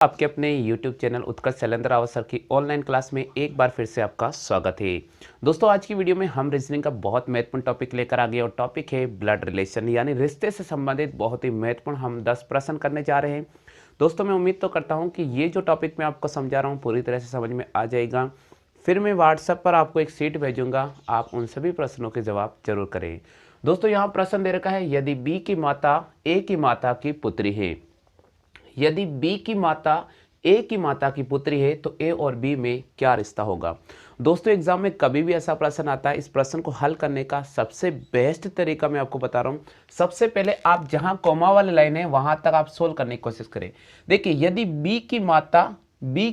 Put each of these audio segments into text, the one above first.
आपके अपने YouTube channel उत्कर्ष Shailendra Rawat sir की ऑनलाइन क्लास में एक बार फिर से आपका स्वागत है। दोस्तों, आज की वीडियो में हम रीजनिंग का बहुत महत्वपूर्ण टॉपिक लेकर आ गए और टॉपिक है ब्लड रिलेशन, यानी रिश्ते से संबंधित बहुत ही महत्वपूर्ण हम 10 प्रश्न करने जा रहे हैं। दोस्तों, मैं उम्मीद तो करता हूँ कि ये जो टॉपिक मैं आपको समझा रहा हूँ पूरी तरह से समझ में आ जाएगा। फिर मैं व्हाट्सएप पर आपको एक शीट भेजूंगा, आप उन सभी प्रश्नों के जवाब जरूर करें। दोस्तों, यहाँ प्रश्न दे रखा है, यदि बी की माता ए की माता की पुत्री है, यदि बी की माता ए की माता की पुत्री है तो ए और बी में क्या रिश्ता होगा। दोस्तों, एग्जाम में कभी भी ऐसा प्रश्न आता है, इस प्रश्न को हल करने का सबसे बेस्ट तरीका मैं आपको बता रहा हूं। सबसे पहले आप जहां कॉमा वाली लाइन है वहां तक आप सोल्व करने की कोशिश करें। देखिए, यदि बी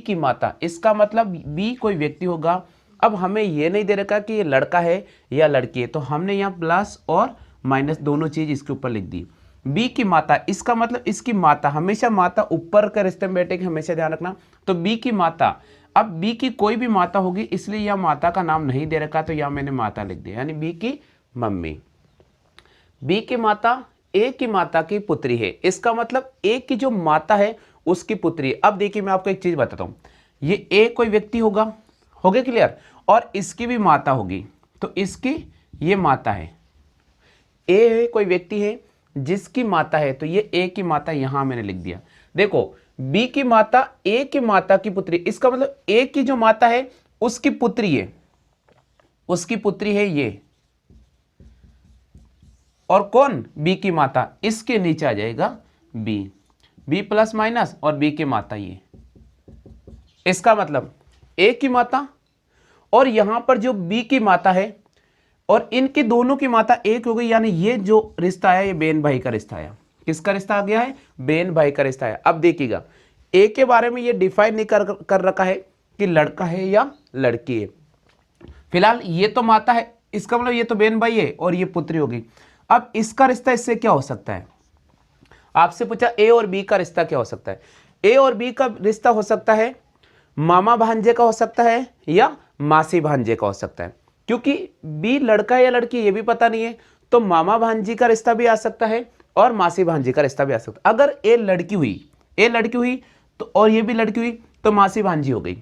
की माता इसका मतलब बी कोई व्यक्ति होगा। अब हमें यह नहीं दे रखा कि ये लड़का है या लड़की है, तो हमने यहाँ प्लस और माइनस दोनों चीज इसके ऊपर लिख दी। बी की माता इसका मतलब इसकी माता, हमेशा माता ऊपर का रिश्ते में बैठेगी, हमेशा ध्यान रखना। तो बी की माता, अब बी की कोई भी माता होगी, इसलिए यह माता का नाम नहीं दे रखा, तो यह मैंने माता लिख दिया, यानी बी की मम्मी। बी की माता ए की माता की पुत्री है, इसका मतलब ए की जो माता है उसकी पुत्री है। अब देखिए, मैं आपको एक चीज बताता हूं, ये ए कोई व्यक्ति होगा, हो गया क्लियर, और इसकी भी माता होगी, तो इसकी ये माता है। ए कोई व्यक्ति है जिसकी माता है, तो ये ए की माता यहां मैंने लिख दिया। देखो, बी की माता ए की माता की पुत्री, इसका मतलब ए की जो माता है उसकी पुत्री है, उसकी पुत्री है ये, और कौन, बी की माता, इसके नीचे आ जाएगा बी, बी प्लस माइनस और बी की माता ये, इसका मतलब ए की माता, और यहां पर जो बी की माता है और इनकी दोनों की माता एक हो गई, यानी ये जो रिश्ता आया ये बहन भाई का रिश्ता आया। किसका रिश्ता आ गया है, बहन भाई का रिश्ता आया। अब देखिएगा, ए के बारे में ये डिफाइन नहीं कर रखा है कि लड़का है या लड़की है। फिलहाल ये तो माता है, इसका मतलब ये तो बहन भाई है और ये पुत्री होगी। अब इसका रिश्ता इससे क्या हो सकता है, आपसे पूछा ए और बी का रिश्ता क्या हो सकता है। ए और बी का रिश्ता हो सकता है मामा भांजे का हो सकता है या मासी भांजे का हो सकता है, क्योंकि बी लड़का है या लड़की ये भी पता नहीं है, तो मामा भांजी का रिश्ता भी आ सकता है और मासी भांजी का रिश्ता भी आ सकता है। अगर ए लड़की हुई तो और ये भी लड़की हुई तो मासी भांजी हो गई।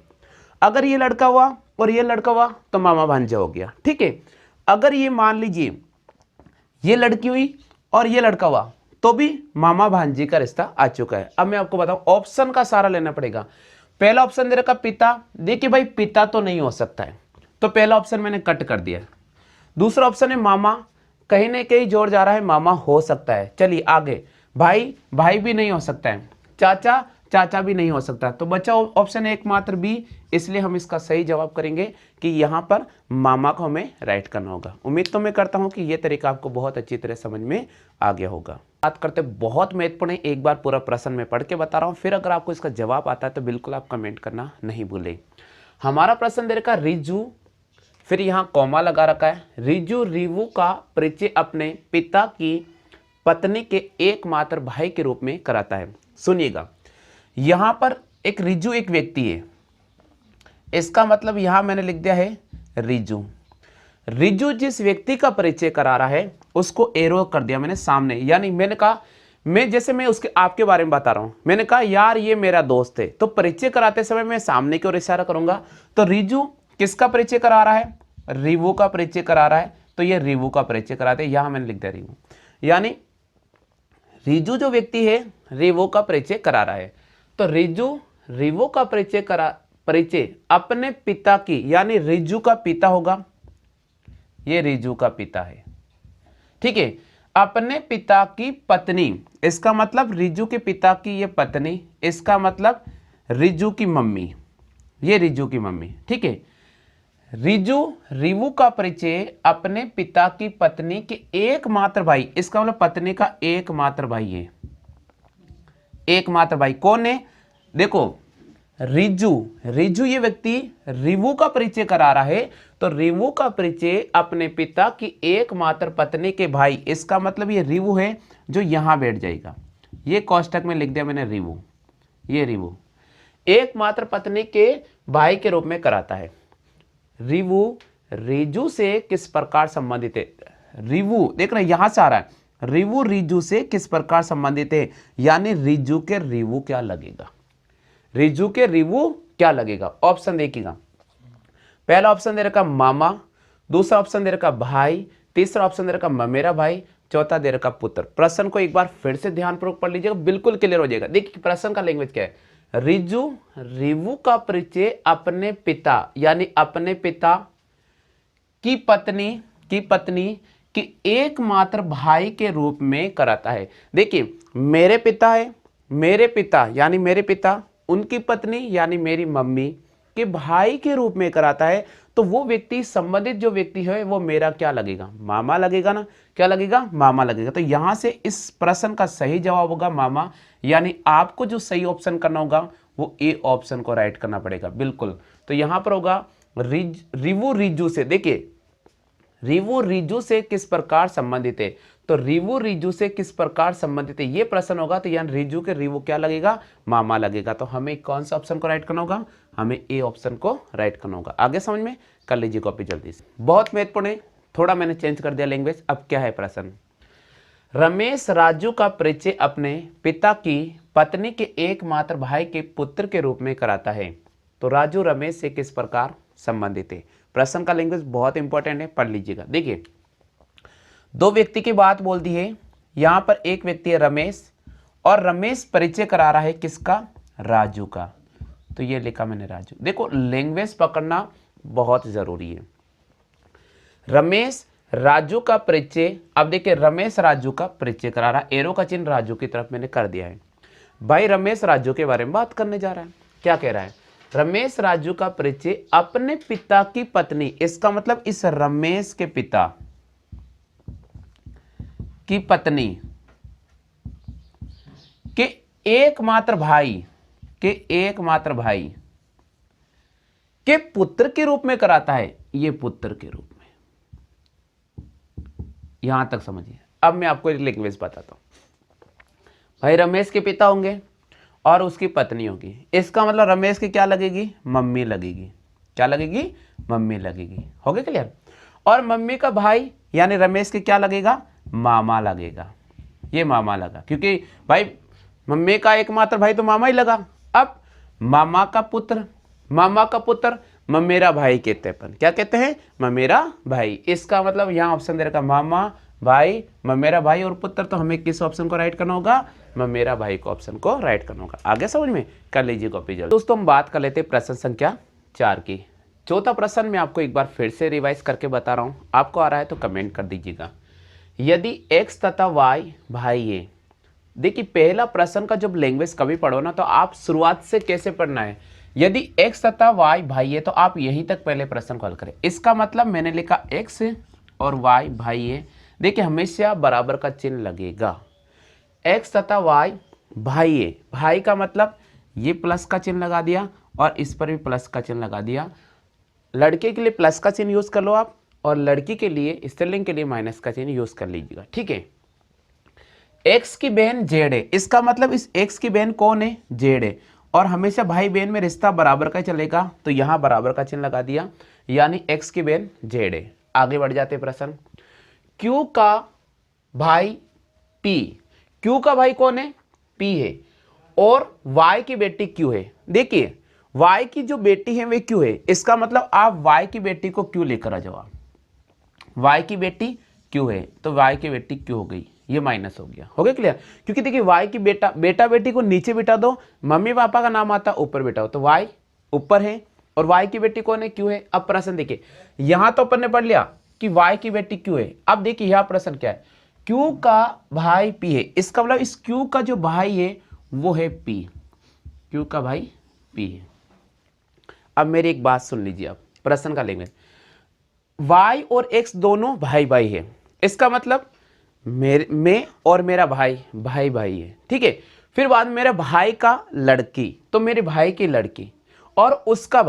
अगर ये लड़का हुआ और ये लड़का हुआ तो मामा भांजा हो गया, ठीक है। अगर ये मान लीजिए ये लड़की हुई और ये लड़का हुआ तो भी मामा भांजी का रिश्ता आ चुका है। अब मैं आपको बताऊं, ऑप्शन का सारा लेना पड़ेगा। पहला ऑप्शन दे रखा पिता, देखिए भाई पिता तो नहीं हो सकता है, तो पहला ऑप्शन मैंने कट कर दिया। दूसरा ऑप्शन है मामा, कहीं ना कहीं जोर जा रहा है, मामा हो सकता है। चलिए आगे, भाई भी नहीं हो सकता है, चाचा भी नहीं हो सकता, तो बचा ऑप्शन है एकमात्र बी, इसलिए हम इसका सही जवाब करेंगे कि यहाँ पर मामा को हमें राइट करना होगा। उम्मीद तो मैं करता हूँ कि ये तरीका आपको बहुत अच्छी तरह समझ में आ गया होगा। बात करते बहुत महत्वपूर्ण है, एक बार पूरा प्रश्न में पढ़ के बता रहा हूँ, फिर अगर आपको इसका जवाब आता है तो बिल्कुल आप कमेंट करना नहीं भूलें। हमारा प्रश्न दे रखा रिजू, फिर यहां कॉमा लगा रखा है, रिजू रीवू का परिचय अपने पिता की पत्नी के एकमात्र भाई के रूप में कराता है। सुनिएगा, यहां पर एक रिजू एक व्यक्ति है, इसका मतलब यहां मैंने लिख दिया है रिजू। रिजू जिस व्यक्ति का परिचय करा रहा है उसको एरो कर दिया मैंने सामने, यानी मैंने कहा, मैं उसके आपके बारे में बता रहा हूं, मैंने कहा यार ये मेरा दोस्त है, तो परिचय कराते समय मैं सामने की ओर इशारा करूंगा। तो रिजू किसका परिचय करा रहा है, रिवू का परिचय करा रहा है, तो ये रिवू का परिचय कराते, यहां मैंने लिख दिया रिवू, यानी रिजू जो व्यक्ति है रिवू का परिचय करा रहा है। तो रिजू रिवू का परिचय अपने पिता की, यानी रिजू का पिता होगा, ये रिजू का पिता है, ठीक है, अपने पिता की पत्नी, इसका मतलब रिजू के पिता की ये पत्नी, इसका मतलब रिजू की मम्मी, ये रिजू की मम्मी, ठीक है। रिजू रिवू का परिचय अपने पिता की पत्नी के एकमात्र भाई, इसका मतलब पत्नी का एकमात्र भाई है, एकमात्र भाई कौन है, देखो रिजू ये व्यक्ति रिवू का परिचय करा रहा है, तो रिवू का परिचय अपने पिता की एकमात्र पत्नी के भाई, इसका मतलब ये रिवू है जो यहां बैठ जाएगा, ये कोष्टक में लिख दिया मैंने रिवू, ये रिवू एकमात्र पत्नी के भाई के रूप में कराता है। रिवू रिजू से किस प्रकार संबंधित है, रिवू देख रहे यहां से आ रहा है, रिवू रिजू से किस प्रकार संबंधित है, यानी रिजू के रिवू क्या लगेगा। रिजू के रिवू क्या लगेगा? ऑप्शन देखिएगा, पहला ऑप्शन दे रखा मामा, दूसरा ऑप्शन दे रखा भाई, तीसरा ऑप्शन दे रखा ममेरा भाई, चौथा दे रखा पुत्र। प्रश्न को एक बार फिर से ध्यानपूर्वक पढ़ लीजिएगा, बिल्कुल क्लियर हो जाएगा। देखिए प्रश्न का लैंग्वेज क्या है, रिजू रिवू का परिचय अपने पिता यानी अपने पिता की पत्नी कि एकमात्र भाई के रूप में कराता है। देखिए मेरे पिता है, मेरे पिता यानी मेरे पिता, उनकी पत्नी यानी मेरी मम्मी के भाई के रूप में कराता है, तो वो व्यक्ति, संबंधित जो व्यक्ति है वो मेरा क्या लगेगा? मामा लगेगा ना। क्या लगेगा? मामा लगेगा। तो यहां से इस प्रश्न का सही जवाब होगा मामा, यानी आपको जो सही ऑप्शन करना होगा वो ए ऑप्शन को राइट करना पड़ेगा, बिल्कुल। तो यहां पर होगा रिवू रिजू से। देखिए रिवू रिजू से किस प्रकार संबंधित है, तो रिवू रिजू से किस प्रकार संबंधित है ये प्रश्न होगा, तो यानी रिजू के रिवू क्या लगेगा? मामा लगेगा। तो हमें कौन सा ऑप्शन को राइट करना होगा? हमें ए ऑप्शन को राइट करना होगा। आगे समझ में कर लीजिए कॉपी जल्दी से, बहुत महत्वपूर्ण है। थोड़ा मैंने चेंज कर दिया लैंग्वेज। अब क्या है प्रश्न, रमेश राजू का परिचय अपने पिता की पत्नी के एकमात्र भाई के पुत्र के रूप में कराता है, तो राजू रमेश से किस प्रकार संबंधित है? प्रश्न का लैंग्वेज बहुत इंपॉर्टेंट है, पढ़ लीजिएगा। देखिए दो व्यक्ति की बात बोल दी है, यहां पर एक व्यक्ति है रमेश, और रमेश परिचय करा रहा है किसका? राजू का। तो ये लिखा मैंने राजू। देखो लैंग्वेज पकड़ना बहुत जरूरी है। रमेश राजू का परिचय, अब देखिए रमेश राजू का परिचय करा रहा, एरो का चिन्ह राजू की तरफ मैंने कर दिया है। भाई रमेश राजू के बारे में बात करने जा रहा है। क्या कह रहा है? रमेश राजू का परिचय अपने पिता की पत्नी, इसका मतलब इस रमेश के पिता की पत्नी के एकमात्र भाई के पुत्र के रूप में कराता है। ये पुत्र के रूप में, यहां तक समझिए। अब मैं आपको लैंग्वेज बताता हूं। भाई रमेश के पिता होंगे और उसकी पत्नी होगी, इसका मतलब रमेश की क्या लगेगी? मम्मी लगेगी। क्या लगेगी? मम्मी लगेगी। हो गया क्लियर? और मम्मी का भाई यानी रमेश के क्या लगेगा? मामा लगेगा। ये मामा लगा, क्योंकि भाई मम्मी का एकमात्र भाई तो मामा ही लगा। अब मामा का पुत्र ममेरा भाई कहते हैं अपन। क्या कहते हैं? ममेरा भाई। इसका मतलब यहाँ ऑप्शन दे रखा मामा भाई, ममेरा भाई और पुत्र। तो हमें किस ऑप्शन को राइट करना होगा? ममेरा भाई को ऑप्शन को राइट करना होगा। आगे समझ में कर लीजिए कॉपी जल्दी। दोस्तों हम बात कर लेते हैं प्रश्न संख्या 4 की। चौथा प्रश्न मैं आपको एक बार फिर से रिवाइज करके बता रहा हूँ, आपको आ रहा है तो कमेंट कर दीजिएगा। यदि x तथा y भाई है। देखिए पहला प्रश्न का जब लैंग्वेज कभी पढ़ो ना, तो आप शुरुआत से कैसे पढ़ना है, यदि x तथा y भाई है तो आप यहीं तक पहले प्रश्न को हल करें। इसका मतलब मैंने लिखा x और y भाई है। देखिए हमेशा बराबर का चिन्ह लगेगा। x तथा y भाई है, भाई का मतलब ये प्लस का चिन्ह लगा दिया और इस पर भी प्लस का चिन्ह लगा दिया। लड़के के लिए प्लस का चिन्ह यूज कर लो आप, और लड़की के लिए, स्त्रीलिंग के लिए माइनस का चिन्ह यूज कर लीजिएगा, ठीक है। x की बहन जेड है, इसका मतलब इस x की बहन कौन है? जेड है। और हमेशा भाई बहन में रिश्ता बराबर का चलेगा, तो यहां बराबर का चिन्ह लगा दिया, यानी x की बहन जेड है। आगे बढ़ जाते प्रश्न। q का भाई p, q का भाई कौन है? p है, और y की बेटी q है। देखिए y की जो बेटी है वे q है, इसका मतलब आप y की बेटी को q लेकर आ जाओ। y की बेटी q है तो y की बेटी q हो गई, ये माइनस हो गया। हो गया क्लियर? क्योंकि देखिए y की बेटा बेटी को नीचे बिठा दो, मम्मी पापा का नाम आता ऊपर बिठाओ, तो y ऊपर है और y की बेटी कौन है? q है। अब प्रश्न देखिए, यहां तो अपन ने पढ़ लिया कि y की बेटी q है। अब देखिए यहां प्रश्न क्या है, q का भाई p है, इसका मतलब इस q का जो भाई है वो है p, q का भाई p है। अब मेरी एक बात सुन लीजिए, आप प्रश्न का लैंग्वेज, y और x दोनों भाई भाई है, इसका मतलब मैं और मेरा भाई भाई भाई है, ठीक है। फिर बाद में मेरा भाई का लड़की, तो मेरे भाई की लड़की और उसका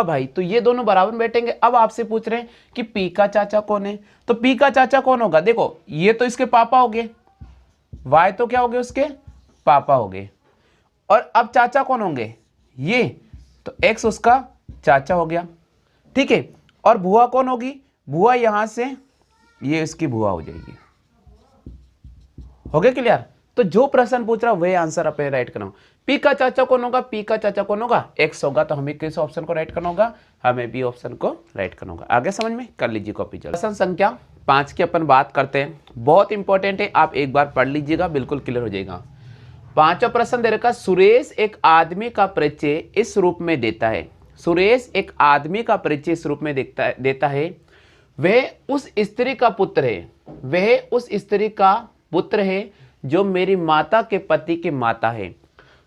भाई तो ये दोनों बराबर बैठेंगे। अब आपसे पूछ रहे हैं कि पी का चाचा कौन है, तो पी का चाचा कौन होगा? देखो ये तो इसके पापा हो गए, वाई तो क्या हो गए? उसके पापा हो गए। और अब चाचा कौन होंगे? ये तो एक्स उसका चाचा हो गया, ठीक है। और बुआ कौन होगी? बुआ यहां से ये इसकी बुआ हो जाएगी। हो गया क्लियर? तो जो प्रश्न पूछ रहा वही आंसर अपने राइट करना होगा। पी का चाचा कौन होगा, पी का चाचा कौन होगा, एक्स होगा, तो हमें किस ऑप्शन को राइट करना होगा, हमें बी ऑप्शन को राइट करना होगा। आगे समझ में, कर लीजिए कॉपी जल्दी। प्रश्न संख्या 5 की अपन बात करते हैं, बहुत इंपॉर्टेंट है, आप एक बार पढ़ लीजिएगा, बिल्कुल क्लियर हो जाएगा। 5वां प्रश्न दे रखा, सुरेश एक आदमी का परिचय इस रूप में देता है। सुरेश एक आदमी का परिचय इस रूप में देता है, वह उस स्त्री का पुत्र है, वह उस स्त्री का पुत्र है जो मेरी माता के पति की माता है।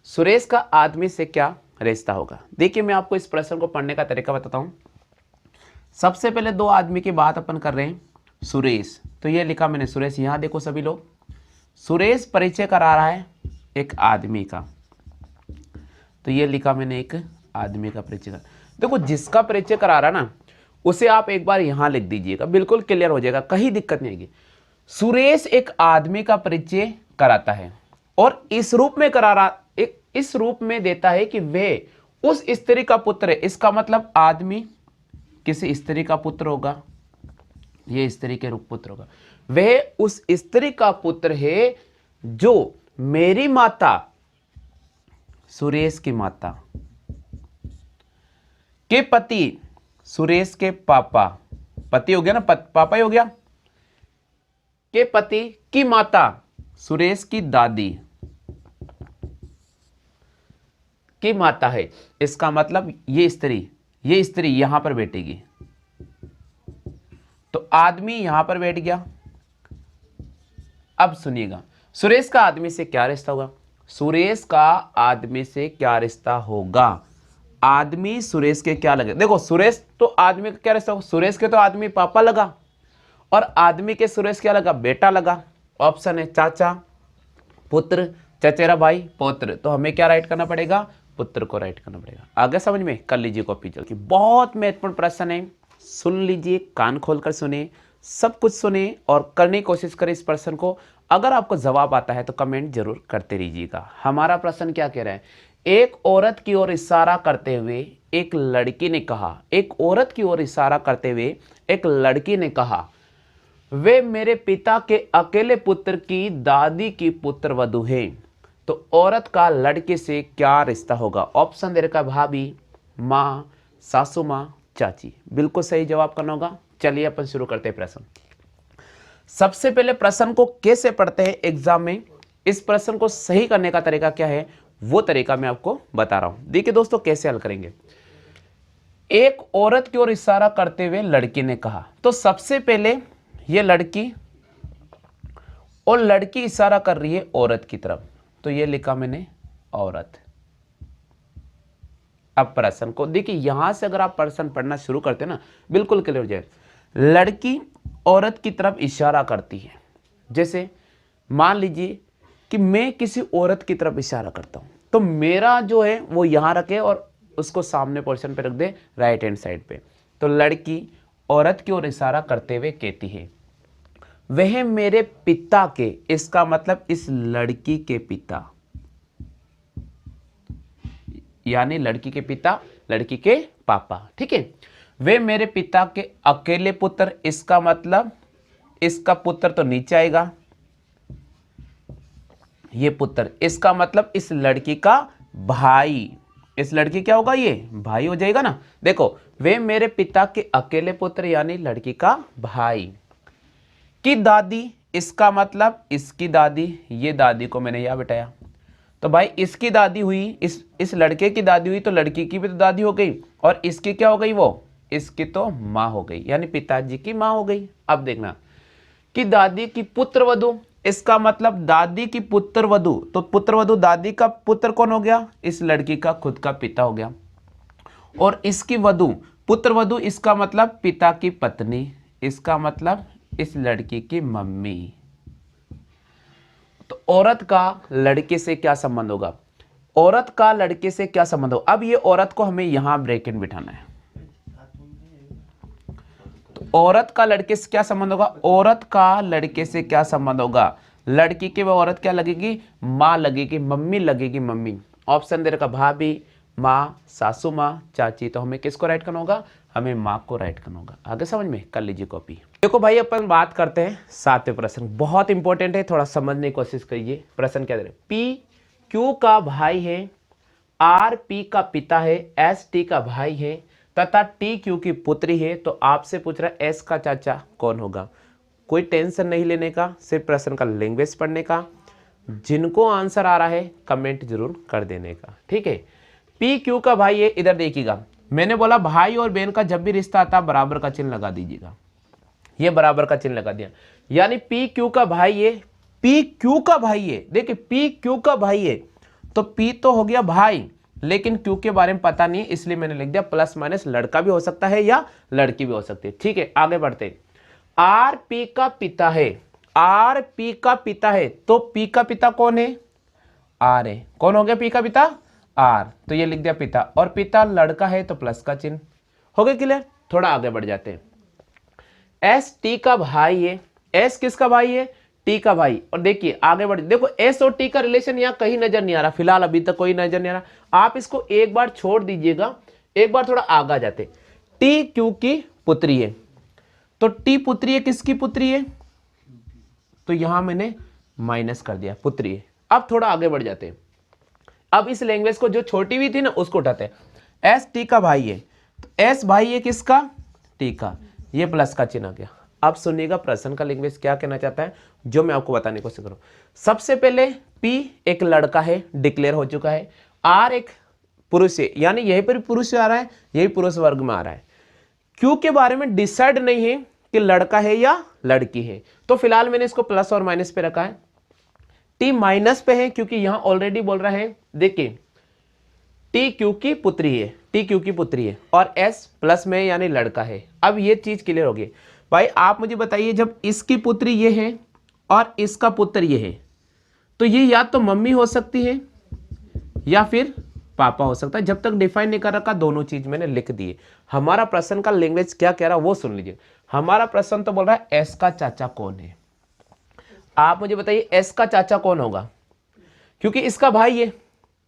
सुरेश का आदमी से क्या रिश्ता होगा। देखिए मैं आपको इस प्रश्न को पढ़ने का तरीका बताता हूं। सबसे पहले दो आदमी की बात अपन कर रहे हैं, सुरेश, तो ये लिखा मैंने सुरेश, यहां देखो सभी लोग, सुरेश परिचय करा रहा है एक आदमी का, तो ये लिखा मैंने एक आदमी का परिचय। देखो जिसका परिचय करा रहा ना उसे आप एक बार यहां लिख दीजिएगा, बिल्कुल क्लियर हो जाएगा, कहीं दिक्कत नहीं आएगी। सुरेश एक आदमी का परिचय कराता है और इस रूप में करा रहा, इस रूप में देता है कि वह उस स्त्री का पुत्र है। इसका मतलब आदमी किसी स्त्री का पुत्र होगा, यह स्त्री के रूप पुत्र होगा, वह उस स्त्री का पुत्र है जो मेरी माता, सुरेश की माता के पति, सुरेश के पापा, पति हो गया ना, पापा ही हो गया, के पति की माता, सुरेश की दादी की माता है। इसका मतलब ये स्त्री यहां पर बैठेगी, तो आदमी यहां पर बैठ गया। अब सुनिएगा, सुरेश का आदमी से क्या रिश्ता होगा, सुरेश का आदमी से क्या रिश्ता होगा, आदमी सुरेश के क्या लगे। देखो सुरेश तो आदमी का क्या रिश्ता होगा, सुरेश के तो आदमी पापा लगा और आदमी के सुरेश क्या लगा, बेटा लगा। ऑप्शन है चाचा, पुत्र, चचेरा भाई, पौत्र, तो हमें क्या राइट करना पड़ेगा, पुत्र को राइट करना पड़ेगा। आगे समझ में, कर लीजिए कॉपी जल्दी। बहुत महत्वपूर्ण प्रश्न है, सुन लीजिए, कान खोलकर सुने, सब कुछ सुने और करने की कोशिश करें इस प्रश्न को। अगर आपको जवाब आता है तो कमेंट जरूर करते रहिएगा। हमारा प्रश्न क्या कह रहा है, एक औरत की ओर इशारा करते हुए एक लड़की ने कहा, एक औरत की ओर इशारा करते हुए एक लड़की ने कहा, वे मेरे पिता के अकेले पुत्र की दादी की पुत्र वधू है। तो औरत का लड़के से क्या रिश्ता होगा। ऑप्शन दे रखा, भाभी, माँ, सासू माँ, चाची। बिल्कुल सही जवाब करना होगा। चलिए अपन शुरू करते हैं प्रश्न। सबसे पहले प्रश्न को कैसे पढ़ते हैं एग्जाम में, इस प्रश्न को सही करने का तरीका क्या है वो तरीका मैं आपको बता रहा हूं। देखिए दोस्तों कैसे हल करेंगे। एक औरत की ओर इशारा करते हुए लड़की ने कहा, तो सबसे पहले ये लड़की और लड़की इशारा कर रही है औरत की तरफ, तो ये लिखा मैंने औरत। अब प्रश्न को देखिए, यहां से अगर आप प्रश्न पढ़ना शुरू करते हैं ना बिल्कुल क्लियर हो जाए। लड़की औरत की तरफ इशारा करती है, जैसे मान लीजिए कि मैं किसी औरत की तरफ इशारा करता हूं, तो मेरा जो है वो यहां रखे और उसको सामने पोर्शन पे रख दे, राइट हैंड साइड पे। तो लड़की औरत की ओर इशारा करते हुए कहती है, वह मेरे पिता के, इसका मतलब इस लड़की के पिता, यानी लड़की के पिता, लड़की के पापा, ठीक है। वे मेरे पिता के अकेले पुत्र, इसका मतलब इसका पुत्र तो नीचे आएगा, ये पुत्र, इसका मतलब इस लड़की का भाई, इस लड़की क्या होगा, ये भाई हो जाएगा ना। देखो, वे मेरे पिता के अकेले पुत्र यानी लड़की का भाई की दादी, इसका मतलब इसकी दादी, ये दादी को मैंने यहां बिठाया, तो भाई इसकी दादी हुई, इस लड़के की दादी हुई, तो लड़की की भी तो दादी हो गई, और इसकी क्या हो गई, वो इसकी तो माँ हो गई, यानी पिताजी की माँ हो गई। अब देखना कि दादी की पुत्र वधू, इसका मतलब दादी की पुत्र वधू, तो पुत्र वधू दादी का पुत्र कौन हो गया, इस लड़की का खुद का पिता हो गया, और इसकी वधू, पुत्र वधू, इसका मतलब पिता की पत्नी, इसका मतलब इस लड़की की मम्मी। तो औरत का लड़के से क्या संबंध होगा, औरत का लड़के से क्या संबंध होगा। अब ये औरत को हमें यहां ब्रैकेट बिठाना है, तो औरत का लड़के से क्या संबंध होगा, औरत का लड़के से क्या संबंध होगा, लड़की के वो औरत क्या लगेगी, माँ लगेगी, मम्मी लगेगी, मम्मी। ऑप्शन दे रखा, भाभी, माँ, सासू माँ, चाची, तो हमें किसको राइट करना होगा, हमें माँ को राइट करना होगा। आगे समझ में, कर लीजिए कॉपी। देखो भाई अपन बात करते हैं 7वें प्रश्न, बहुत इंपॉर्टेंट है, थोड़ा समझने की कोशिश करिए। प्रश्न क्या दे रहे, पी क्यू का भाई है, आर पी का पिता है, एस टी का भाई है तथा टी क्यू की पुत्री है। तो आपसे पूछ रहा है एस का चाचा कौन होगा। कोई टेंशन नहीं लेने का, सिर्फ प्रश्न का लैंग्वेज पढ़ने का। जिनको आंसर आ रहा है कमेंट जरूर कर देने का, ठीक है। पी क्यू का भाई है, इधर देखिएगा मैंने बोला भाई और बहन का जब भी रिश्ता आता बराबर का चिन्ह लगा दीजिएगा। ये बराबर का चिन्ह लगा दिया, यानी पी क्यू का भाई है, पी क्यू का भाई है। देखिए पी क्यू का भाई है तो पी तो हो गया भाई, लेकिन क्यू के बारे में पता नहीं है, इसलिए मैंने लिख दिया प्लस माइनस, लड़का भी हो सकता है या लड़की भी हो सकती है, ठीक है। आगे बढ़ते, आर पी का पिता है, आर पी का पिता है तो पी का पिता कौन है, आर है। कौन हो गया पी का पिता, आर, तो ये लिख दिया पिता, और पिता लड़का है तो प्लस का चिन्ह। हो गया क्लियर। थोड़ा आगे बढ़ जाते हैं, एस टी का भाई है, एस किसका भाई है, टी का भाई। और देखिए आगे बढ़, देखो एस और टी का रिलेशन यहाँ कहीं नजर नहीं आ रहा, फिलहाल अभी तक कोई नजर नहीं आ रहा। आप इसको एक बार छोड़ दीजिएगा, एक बार थोड़ा आगे जाते, टी क्यू की पुत्री है, तो टी पुत्री है, किसकी पुत्री है, तो यहां मैंने माइनस कर दिया, पुत्री है। अब थोड़ा आगे बढ़ जाते हैं, अब इस लैंग्वेज को जो छोटी हुई थी ना उसको उठाते हैं। एस टी का भाई है तो एस भाई है किसका, टी का, ये प्लस का चिन्ह आ गया। अब सुनिएगा प्रश्न का लैंग्वेज क्या कहना चाहता है, जो मैं आपको बताने की कोशिश करूं। सबसे पहले पी एक लड़का है, डिक्लेयर हो चुका है। आर एक पुरुष है, यानी यहीं पर पुरुष आ रहा है, यही पुरुष वर्ग में आ रहा है। क्यू के बारे में डिसाइड नहीं है कि लड़का है या लड़की है, तो फिलहाल मैंने इसको प्लस और माइनस पे रखा है। टी माइनस पे है क्योंकि यहां ऑलरेडी बोल रहा है, देखिए टी क्यू की पुत्री है, टी क्यू की पुत्री है, और एस प्लस में यानी लड़का है। अब ये चीज क्लियर होगी भाई। आप मुझे बताइए, जब इसकी पुत्री ये है और इसका पुत्र ये है, तो ये या तो मम्मी हो सकती है या फिर पापा हो सकता है। जब तक डिफाइन नहीं कर रखा, दोनों चीज मैंने लिख दिए। हमारा प्रश्न का लैंग्वेज क्या कह रहा है वो सुन लीजिए। हमारा प्रश्न तो बोल रहा है एस का चाचा कौन है। आप मुझे बताइए एस का चाचा कौन होगा, क्योंकि इसका भाई है।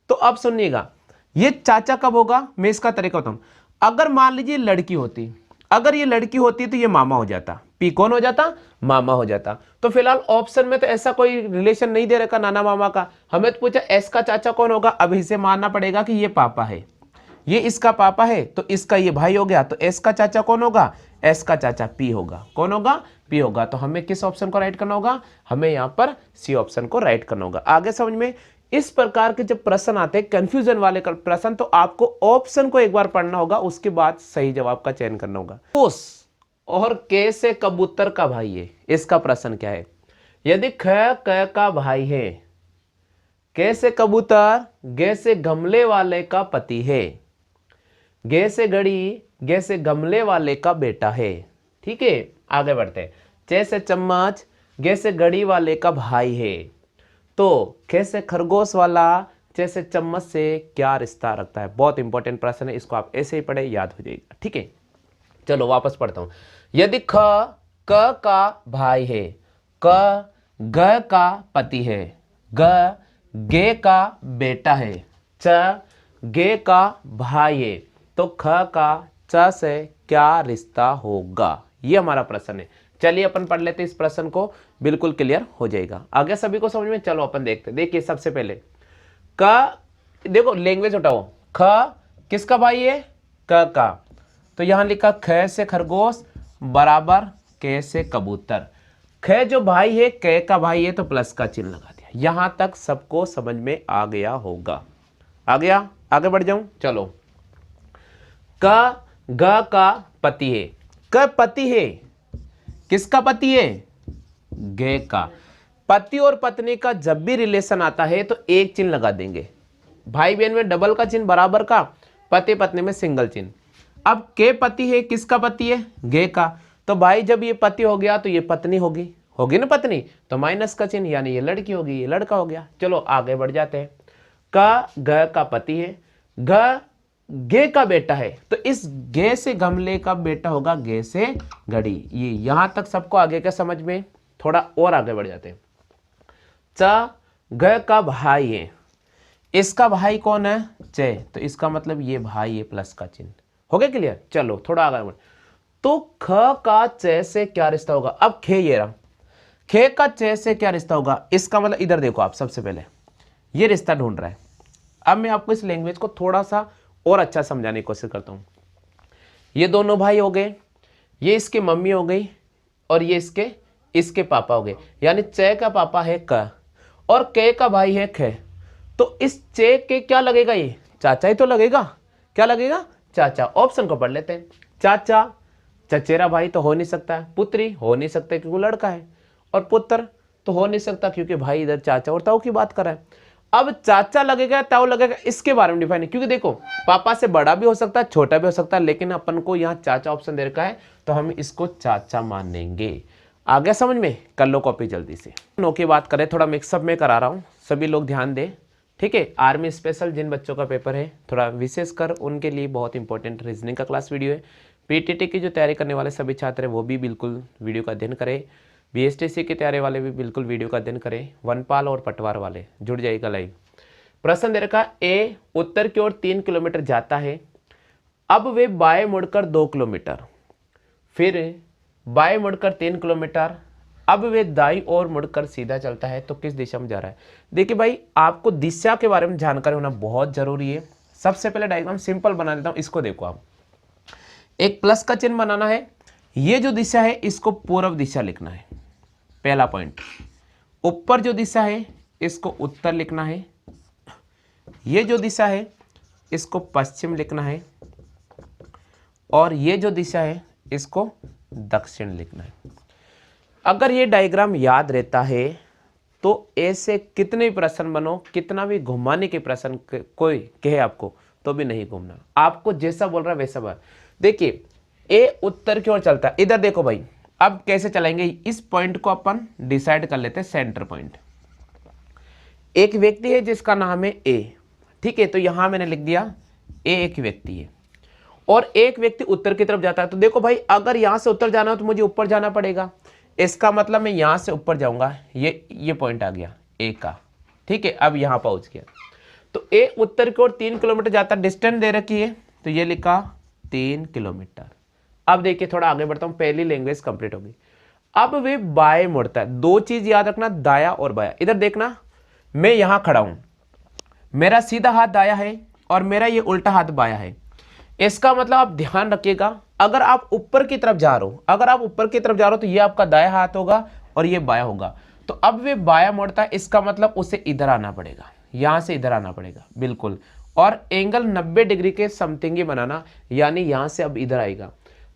तो अब सुनिएगा, ये चाचा कब होगा, मैं इसका तरीका बताऊं। अगर मान लीजिए लड़की होती, अगर ये लड़की होती तो ये मामा हो जाता, पी कौन हो जाता, मामा हो जाता। तो फिलहाल ऑप्शन में तो ऐसा कोई रिलेशन नहीं दे रखा नाना मामा का। हमें तो पूछा एस का चाचा कौन होगा, अब इसे मानना पड़ेगा कि ये पापा है, ये इसका पापा है, तो इसका ये भाई हो गया। तो एस का चाचा कौन होगा, एस का चाचा पी होगा। कौन होगा, पी होगा। तो हमें किस ऑप्शन को राइट करना होगा, हमें यहाँ पर सी ऑप्शन को राइट करना होगा। आगे समझ में, इस प्रकार के जब प्रश्न आते हैं कंफ्यूजन वाले प्रश्न, तो आपको ऑप्शन को एक बार पढ़ना होगा, उसके बाद सही जवाब का चयन करना होगा। उस और के से कबूतर का भाई है, इसका प्रश्न क्या है। यदि ख क का भाई है, के से कबूतर, गे से गमले वाले का पति है, गे से घड़ी, गे से गमले वाले का बेटा है, ठीक है। आगे बढ़ते हैं, चे से चम्मच, गे से घड़ी वाले का भाई है। तो खे से खरगोश वाला, चे से चम्मच से क्या रिश्ता रखता है। बहुत इंपॉर्टेंट प्रश्न है, इसको आप ऐसे ही पढ़े, याद हो जाएगा, ठीक है। चलो वापस पढ़ता हूं। यदि ख क का भाई है, क ग का पति है, ग गे का बेटा है, च गे का भाई है, तो ख का च से क्या रिश्ता होगा, ये हमारा प्रश्न है। चलिए अपन पढ़ लेते इस प्रश्न को, बिल्कुल क्लियर हो जाएगा। आगे सभी को समझ में, चलो अपन देखते। देखिए सबसे पहले क, देखो लैंग्वेज उठाओ, ख किसका भाई है, क का, तो यहां लिखा ख से खरगोश बराबर के से कबूतर। ख जो भाई है, क का भाई है, तो प्लस का चिन्ह लगा दिया। यहां तक सबको समझ में आ गया होगा। आ गया, आगे बढ़ जाऊं, चलो। क ग का पति है, क पति है, किसका पति है, गे का। पति और पत्नी का जब भी रिलेशन आता है तो एक चिन्ह लगा देंगे। भाई बहन में डबल का चिन्ह बराबर का, पति पत्नी में सिंगल चिन्ह। अब के पति है, किसका पति है, गे का। तो भाई जब ये पति हो गया तो ये पत्नी होगी, होगी ना पत्नी, तो माइनस का चिन्ह, यानी ये लड़की होगी, ये लड़का हो गया। चलो आगे बढ़ जाते हैं। का ग का पति है, ग गे का बेटा है, तो इस गे से गमले का बेटा होगा गे से घड़ी। ये यहां तक सबको आगे का समझ में, थोड़ा और आगे बढ़ जाते हैं। च ग का भाई है, इसका भाई कौन है, चे, तो इसका मतलब ये भाई है, प्लस का चिन्ह। हो गया क्लियर। चलो थोड़ा आगे बढ़। तो ख का च से क्या रिश्ता होगा? अब खे ये रहा, खे का च से क्या रिश्ता होगा? इसका मतलब इधर देखो आप, सबसे पहले ये रिश्ता ढूंढ रहा है। अब मैं आपको इस लैंग्वेज को थोड़ा सा और अच्छा समझाने की कोशिश करता हूं। ये दोनों भाई हो गए, ये इसकी मम्मी हो गई और ये इसके पापा हो गए, यानी च का पापा है क और के का भाई है ख। तो इस च के क्या लगेगा? ये चाचा ही तो लगेगा। क्या लगेगा? चाचा। ऑप्शन को पढ़ लेते हैं। चाचा, चचेरा भाई तो हो नहीं सकता है, पुत्री हो नहीं सकता क्योंकि वो लड़का है, और पुत्र तो हो नहीं सकता क्योंकि भाई इधर चाचा और ताऊ की बात कर रहा है। अब चाचा लगेगा ताऊ लगेगा, इसके बारे में डिफाइन है, क्योंकि देखो पापा से बड़ा भी हो सकता है, छोटा भी हो सकता है, लेकिन अपन को यहाँ चाचा ऑप्शन दे रखा है तो हम इसको चाचा मान लेंगे। आ गया समझ में? कर लो कॉपी जल्दी से। नो की बात करें, थोड़ा मिक्सअप में करा रहा हूँ, सभी लोग ध्यान दें, ठीक है। आर्मी स्पेशल जिन बच्चों का पेपर है, थोड़ा विशेषकर उनके लिए बहुत इंपॉर्टेंट रीजनिंग का क्लास वीडियो है। पीटीटी की जो तैयारी करने वाले सभी छात्र हैं वो भी बिल्कुल वीडियो का अध्ययन करें। बीएसटीसी की तैयारी वाले भी बिल्कुल वीडियो का अध्ययन करें। वनपाल और पटवार वाले जुड़ जाइएगा लाइव। प्रश्न दे रखा, ए उत्तर की ओर 3 किलोमीटर जाता है, अब वे बाएं मुड़कर 2 किलोमीटर, फिर बाएं मुड़कर 3 किलोमीटर, अब वे दाईं ओर मुड़कर सीधा चलता है, तो किस दिशा में जा रहा है? देखिए भाई, आपको दिशा के बारे में जानकारी होना बहुत जरूरी है। सबसे पहले डायग्राम सिंपल बना देता हूं, इसको देखो आप। एक प्लस का चिन्ह बनाना है, ये जो दिशा है इसको पूर्व दिशा लिखना है, पहला पॉइंट। ऊपर जो दिशा है इसको उत्तर लिखना है, ये जो दिशा है इसको पश्चिम लिखना है, और ये जो दिशा है इसको दक्षिण लिखना है। अगर ये डायग्राम याद रहता है तो ऐसे कितने भी प्रश्न बनो, कितना भी घुमाने के प्रश्न कोई कहे आपको तो भी नहीं घूमना, आपको जैसा बोल रहा है वैसा बात। देखिए ए उत्तर की ओर चलता है, इधर देखो भाई, अब कैसे चलेंगे इस पॉइंट को अपन डिसाइड कर लेते हैं, सेंटर पॉइंट। एक व्यक्ति है जिसका नाम है ए, ठीक है, तो यहां मैंने लिख दिया ए एक व्यक्ति है, और एक व्यक्ति उत्तर की तरफ जाता है। तो देखो भाई, अगर यहां से उत्तर जाना हो तो मुझे ऊपर जाना पड़ेगा, इसका मतलब मैं यहां से ऊपर जाऊंगा, ये पॉइंट आ गया ए का, ठीक है। अब यहां पहुंच गया, तो ए उत्तर की ओर 3 किलोमीटर जाता, डिस्टेंस दे रखी है तो ये लिखा 3 किलोमीटर। अब देखिए थोड़ा आगे बढ़ता हूं, पहली लैंग्वेज कंप्लीट होगी। अब वे बाएं मुड़ता है, दो चीज याद रखना, दाया और बाया। इधर देखना, मैं यहां खड़ा हूं, मेरा सीधा हाथ दाया है और मेरा ये उल्टा हाथ बाया है। इसका मतलब आप ध्यान रखिएगा, अगर आप ऊपर की तरफ जा रहे हो, तो ये आपका दाया हाथ होगा और ये बाया होगा। तो अब वे बाया मुड़ता है, इसका मतलब उसे इधर आना पड़ेगा, यहां से इधर आना पड़ेगा, बिल्कुल, और एंगल 90 डिग्री के समथिंग ही बनाना, यानी यहां से अब इधर आएगा।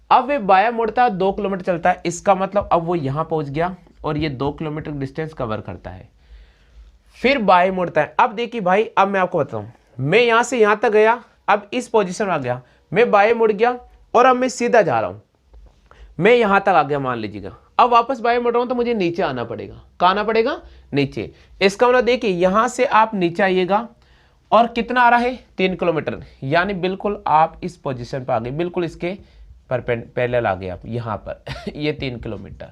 अब वे बाया मुड़ता है, 2 किलोमीटर चलता है, इसका मतलब अब वो यहां पहुंच गया और ये 2 किलोमीटर डिस्टेंस कवर करता है, फिर बाएं मुड़ता है। अब देखिए भाई, अब मैं आपको बताऊं, मैं यहां से यहां तक गया, अब इस पोजीशन में आ गया, मैं बाएं मुड़ गया और अब मैं सीधा जा रहा हूं, मैं यहां तक आ गया मान लीजिएगा। अब वापस बाएं मुड़ रहा हूं तो मुझे नीचे आना पड़ेगा, कहां आना पड़ेगा? नीचे। इसका मतलब देखिए, यहां से आप नीचे आइएगा और कितना आ रहा है? 3 किलोमीटर, यानी बिल्कुल आप इस पोजीशन पर आ गए, बिल्कुल इसके पैरेलल आ गए आप यहां पर ये 3 किलोमीटर।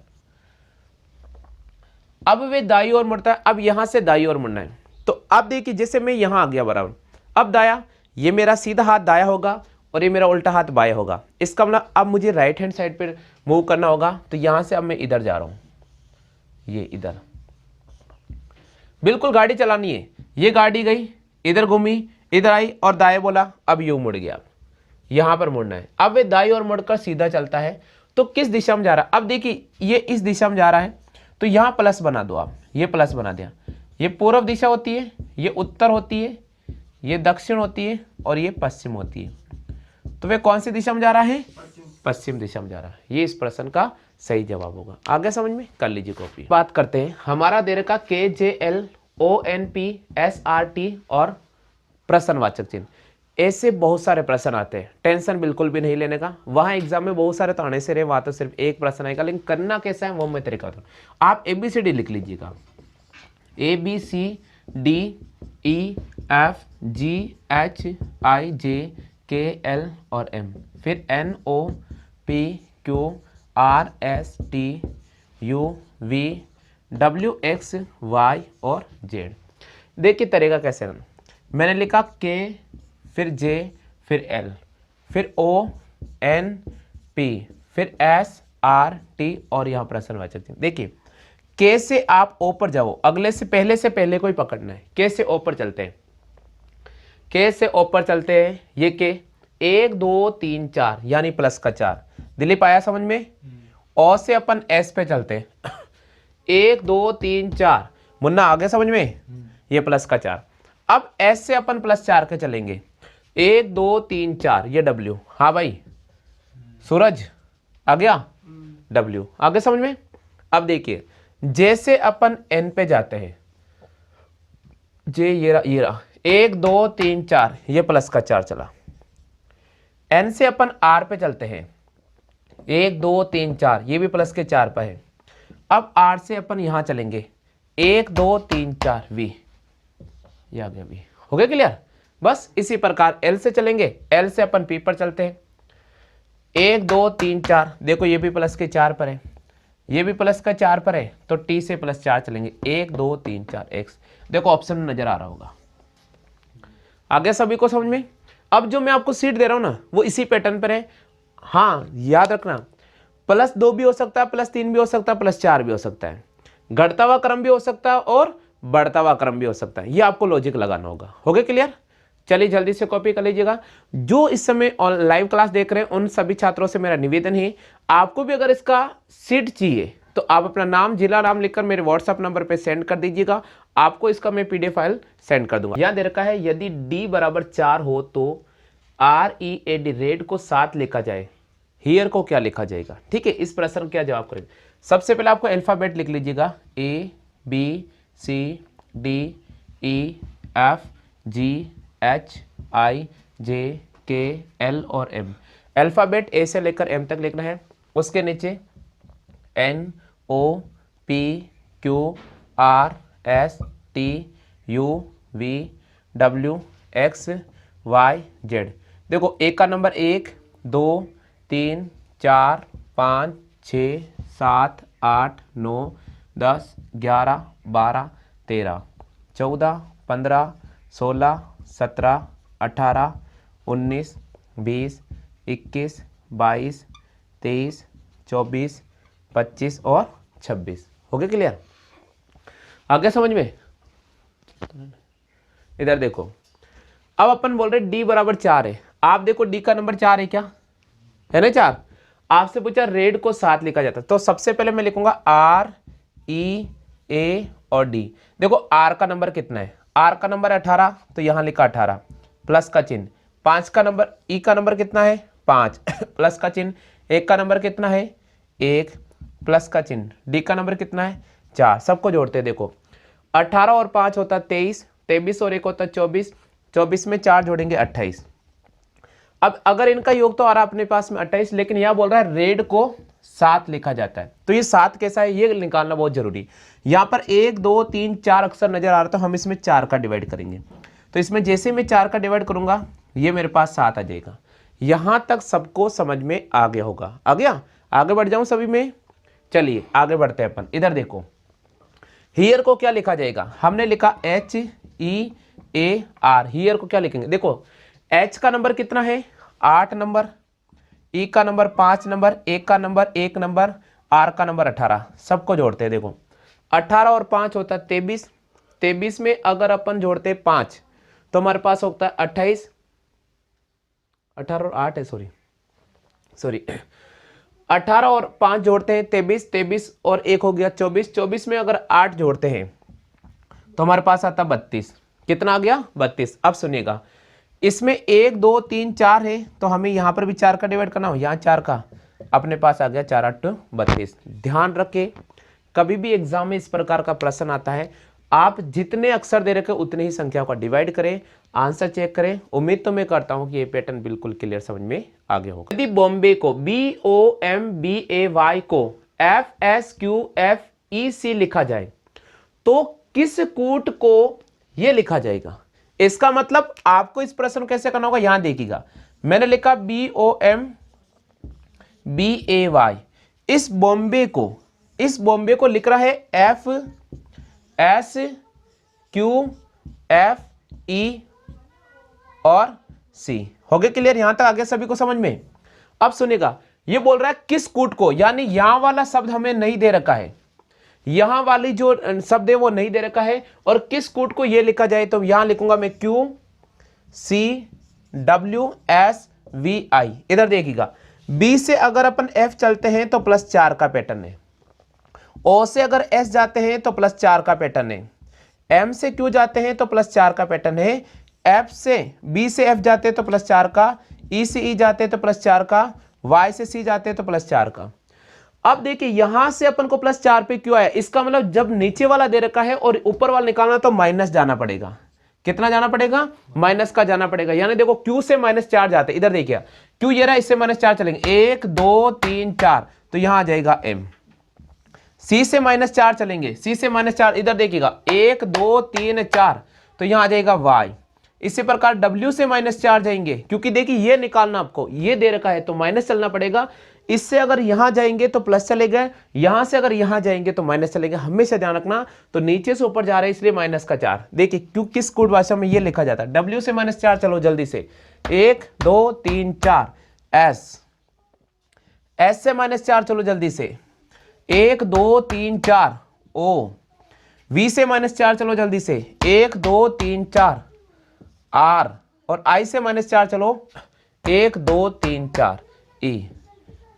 अब वे दाई ओर मुड़ता है, अब यहां से दाई ओर मुड़ना है। तो अब देखिए, जैसे मैं यहां आ गया बराबर, अब दाया, ये मेरा सीधा हाथ दाया होगा और ये मेरा उल्टा हाथ बाया होगा। इसका मतलब अब मुझे राइट हैंड साइड पर मूव करना होगा, तो यहां से अब मैं इधर जा रहा हूं, ये इधर बिल्कुल गाड़ी चलानी है। ये गाड़ी गई, इधर घूमी, इधर आई और दाएं बोला, अब यूं मुड़ गया, यहां पर मुड़ना है। अब वे दाई ओर मुड़कर सीधा चलता है, तो किस दिशा में जा रहा है? अब देखिए, ये इस दिशा में जा रहा है, तो यहां प्लस बना दो आप, ये प्लस बना दिया। ये पूर्व दिशा होती है, ये उत्तर होती है, ये दक्षिण होती है और ये पश्चिम होती है। तो वे कौन सी दिशा में जा रहा है? पश्चिम दिशा में जा रहा है। ये इस प्रश्न का सही जवाब होगा। आगे समझ में? कर लीजिए कॉपी। बात करते हैं हमारा दे रखा KJLONPSRT और प्रश्नवाचक चिन्ह। ऐसे बहुत सारे प्रश्न आते हैं, टेंशन बिल्कुल भी नहीं लेने का। वहां एग्जाम में बहुत सारे ताने से रहे, वहां तो सिर्फ एक प्रश्न आएगा, लेकिन करना कैसा है वो मैं तरीका बताऊं। आप ABCD लिख लीजिएगा, ABCDEFGHIJKL और M, फिर NOPQRSTUVWXY और Z। देखिए तरीका कैसे है, मैंने लिखा K, फिर J, फिर L, फिर O N P, फिर एस आर टी और यहाँ प्रश्नवाचक चिन्ह। देखिए के से आप ओ पर जाओ, अगले से पहले को ही पकड़ना है। के से ओ पर चलते हैं, के से ओ पर चलते हैं। ये के 1 2 3 4 यानी प्लस का 4। दिलीप आया समझ में? ओ से अपन एस पे चलते हैं 1 2 3 4। मुन्ना आ गया समझ में? ये प्लस का 4। अब एस से अपन प्लस 4 के चलेंगे 1 2 3 4 ये डब्ल्यू। हाँ भाई सूरज आ गया? डब्ल्यू आ गया समझ में? अब देखिए जैसे अपन एन पे जाते हैं, जे ये रहा 1 2 3 4 ये प्लस का 4 चला। एन से अपन आर पे चलते हैं 1 2 3 4 ये भी प्लस के 4 पे है। अब आर से अपन यहां चलेंगे 1 2 3 4 वी, ये आ गया वी। हो गया क्लियर? बस इसी प्रकार एल से चलेंगे, एल से अपन पी पर चलते हैं 1 2 3 4। देखो ये भी प्लस के 4 पर है, ये भी प्लस का 4 पर है, तो टी से प्लस 4 चलेंगे 1 2 3 4 एक्स। देखो ऑप्शन में नजर आ रहा होगा। आगे सभी को समझ में? अब जो मैं आपको सीट दे रहा हूं ना वो इसी पैटर्न पर है। हाँ याद रखना +2 भी हो सकता है, +3 भी हो सकता है, +4 भी हो सकता है, घटता हुआ क्रम भी हो सकता है और बढ़ता हुआ क्रम भी हो सकता है। ये आपको लॉजिक लगाना होगा। हो गया क्लियर? चलिए जल्दी से कॉपी कर लीजिएगा। जो इस समय लाइव क्लास देख रहे हैं उन सभी छात्रों से मेरा निवेदन है, आपको भी अगर इसका सीट चाहिए तो आप अपना नाम जिला नाम लिखकर मेरे व्हाट्सएप नंबर पे सेंड कर दीजिएगा, आपको इसका मैं पीडीएफ फाइल सेंड कर दूंगा। यहां दे रखा है यदि डी बराबर 4 हो तो READ रेड को 7 लिखा जाए, हियर को क्या लिखा जाएगा? ठीक है, इस प्रश्न क्या जवाब करेंगे? सबसे पहले आपको अल्फाबेट लिख लीजिएगा ABCDEFGHIJKL और M। अल्फाबेट ए से लेकर M तक लिखना है। उसके नीचे NOPQRSTUVWXYZ। देखो एक का नंबर 1 2 3 4 5 6 7 8 9 10 11 12 13 14 15 16 17 18 19 20 21 22 23 24 25 और 26। हो गया क्लियर? आगे समझ में? इधर देखो अब अपन बोल रहे डी बराबर 4 है। आप देखो डी का नंबर 4 है क्या? है ना 4। आपसे पूछा रेड को 7 लिखा जाता है, तो सबसे पहले मैं लिखूंगा REA और डी। देखो आर का नंबर कितना है? आर का नंबर 18, तो यहां लिखा 18 प्लस का चिन्ह। 5 का नंबर ई का नंबर कितना है? 5 प्लस का चिन्ह। 1 का नंबर कितना है? 1 प्लस का चिन्ह। डी का नंबर कितना है? 4। सबको जोड़ते हैं। देखो 18 और 5 होता 23, 23 और 1 होता 24, 24 में 4 जोड़ेंगे 28। अब अगर इनका योग तो आ रहा अपने पास में 28, लेकिन यह बोल रहा है रेड को 7 लिखा जाता है, तो ये 7 कैसा है ये निकालना बहुत जरूरी। यहां पर 1 2 3 4 अक्षर नजर आ रहा, तो हम इसमें 4 का डिवाइड करेंगे। तो इसमें जैसे मैं 4 का डिवाइड करूंगा ये मेरे पास 7 आ जाएगा। यहां तक सबको समझ में आ गया होगा? आ गया? आगे बढ़ जाऊं सभी में? चलिए आगे बढ़ते हैं अपन। इधर देखो हियर को क्या लिखा जाएगा? हमने लिखा HEAR। हियर को क्या लिखेंगे? देखो H का नंबर कितना है? 8 नंबर, E का नंबर 5 नंबर, A का नंबर 1 नंबर, R का नंबर 18। सबको जोड़ते हैं। देखो 18 और 5 होता है 23, 23 में अगर अपन जोड़ते 5 तो हमारे पास होता है 28। 18 और 8 है, सॉरी 18 और 5 जोड़ते हैं 23, 23 और 1 हो गया 24, 24 में अगर 8 जोड़ते हैं तो हमारे पास आता 32। कितना आ गया? 32। अब सुनिएगा इसमें 1 2 3 4 है, तो हमें यहां पर भी 4 का डिवाइड करना हो। यहां 4 का, अपने पास आ गया 4 8 32। ध्यान रखे कभी भी एग्जाम में इस प्रकार का प्रश्न आता है, आप जितने अक्षर दे रखे उतने ही संख्याओं का डिवाइड करें, आंसर चेक करें। उम्मीद तो मैं करता हूं कि ये पैटर्न बिल्कुल क्लियर समझ में आ गया होगा। यदि बॉम्बे को BOMBAY को FSQFEC लिखा जाए तो किस कूट को यह लिखा जाएगा? इसका मतलब आपको इस प्रश्न कैसे करना होगा, यहां देखिएगा मैंने लिखा BOMBAY। इस बॉम्बे को लिख रहा है FSQFE और C। हो गया क्लियर? यहां तक आ गया सभी को समझ में? अब सुनिएगा ये बोल रहा है किस कूट को, यानी यहां वाला शब्द हमें नहीं दे रखा है, यहां वाली जो शब्द है वो नहीं दे रखा है, और किस कूट को ये लिखा जाए तो यहां लिखूंगा मैं QCWSVI। इधर देखिएगा, B से अगर अपन F चलते हैं तो +4 का पैटर्न है, O से अगर S जाते हैं तो +4 का पैटर्न है, M से Q जाते हैं तो +4 का पैटर्न है, F से B से F जाते हैं तो +4 का, E से E जाते हैं तो +4 का, Y से C जाते हैं तो +4 का। अब देखिए यहां से अपन को +4 पे क्यों आया, इसका मतलब जब नीचे वाला दे रखा है और ऊपर वाला निकालना तो माइनस जाना पड़ेगा। कितना जाना पड़ेगा, माइनस का जाना पड़ेगा। यानी देखो Q से -4 जाते, इधर देखिए Q ये रहा, इससे -4 चलेंगे, 1 2 3 4, तो यहां आ जाएगा M। C से -4 चलेंगे, C से -4, इधर देखिएगा 1 2 3 4, तो यहां आ जाएगा Y। इसी प्रकार W से -4 जाएंगे, क्योंकि देखिए ये निकालना आपको, ये दे रखा है तो माइनस चलना पड़ेगा। इससे अगर यहां जाएंगे तो प्लस चलेगा, यहां से अगर यहां जाएंगे तो माइनस चलेगा। हमेशा ध्यान रखना, तो नीचे से ऊपर जा रहा है इसलिए -4। देखिए क्यों, किस कोड भाषा में ये लिखा जाता है। W से -4, चलो जल्दी से, 1 2 3 4, S से -4, चलो जल्दी से, 1 2 3 4, O, V से -4, चलो जल्दी से, 1 2 3 4, R, और I से -4, चलो 1 2 3 4, E।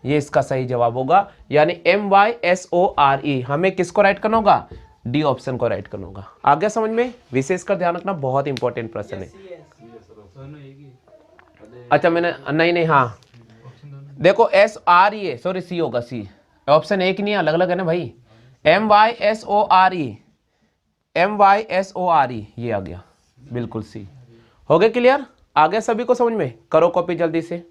ये इसका सही जवाब होगा, यानी MYSORE। हमें किसको राइट करना होगा, डी ऑप्शन को राइट करना होगा। आ गया समझ में, विशेष कर ध्यान रखना, बहुत इंपॉर्टेंट प्रश्न है। अच्छा मैंने नहीं, हाँ देखो SRE, सॉरी C होगा, C ऑप्शन एक नहीं, अलग अलग है ना भाई। MYSORE ये आ गया, बिल्कुल C। हो गया क्लियर, आ गया सभी को समझ में, करो कॉपी जल्दी से।